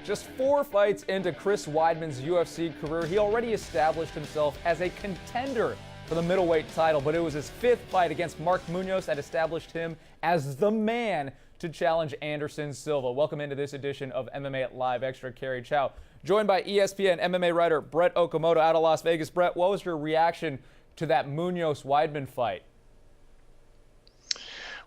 Just 4 fights into Chris Weidman's UFC career, he already established himself as a contender for the middleweight title, but it was his 5th fight against Mark Munoz that established him as the man to challenge Anderson Silva. Welcome into this edition of MMA at Live Extra. Kerry Chow, joined by ESPN MMA writer Brett Okamoto out of Las Vegas. Brett, what was your reaction to that Munoz-Weidman fight?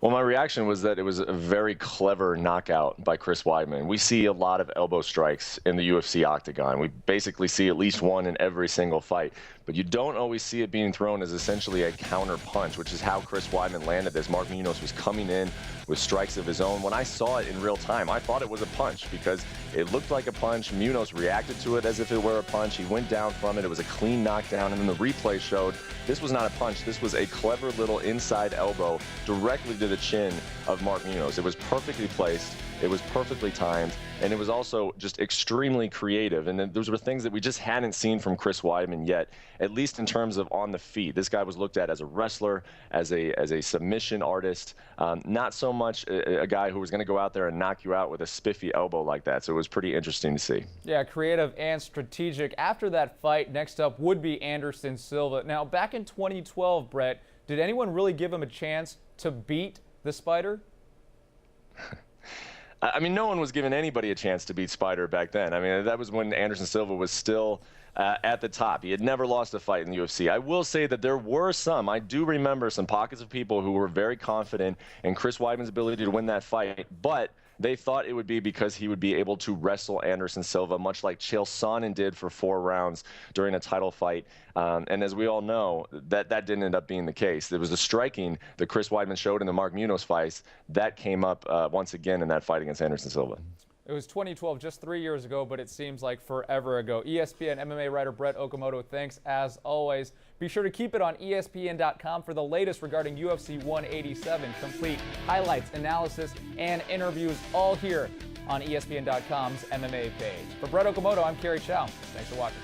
Well, my reaction was that it was a very clever knockout by Chris Weidman. We see a lot of elbow strikes in the UFC octagon. We basically see at least one in every single fight. But you don't always see it being thrown as essentially a counter punch, which is how Chris Weidman landed this. Mark Munoz was coming in with strikes of his own. When I saw it in real time, I thought it was a punch because it looked like a punch. Munoz reacted to it as if it were a punch. He went down from it. It was a clean knockdown. And then the replay showed this was not a punch. This was a clever little inside elbow directly to the chin of Mark Munoz. It was perfectly placed. It was perfectly timed, and it was also just extremely creative. And then those were things that we just hadn't seen from Chris Weidman yet, at least in terms of on the feet. This guy was looked at as a wrestler, as a submission artist, not so much a guy who was going to go out there and knock you out with a spiffy elbow like that. So it was pretty interesting to see. Yeah, creative and strategic. After that fight, next up would be Anderson Silva. Now, back in 2012, Brett, did anyone really give him a chance to beat the Spider? I mean, no one was giving anybody a chance to beat Spider back then. I mean, that was when Anderson Silva was still at the top. He had never lost a fight in the UFC. I will say that there were some, I do remember some pockets of people who were very confident in Chris Weidman's ability to win that fight, but they thought it would be because he would be able to wrestle Anderson Silva, much like Chael Sonnen did for 4 rounds during a title fight. And as we all know, that didn't end up being the case. There was the striking that Chris Weidman showed in the Mark Munoz fights. That came up once again in that fight against Anderson Silva. It was 2012, just 3 years ago, but it seems like forever ago. ESPN MMA writer Brett Okamoto, thanks as always. Be sure to keep it on ESPN.com for the latest regarding UFC 187. Complete highlights, analysis, and interviews all here on ESPN.com's MMA page. For Brett Okamoto, I'm Kerry Chow. Thanks for watching.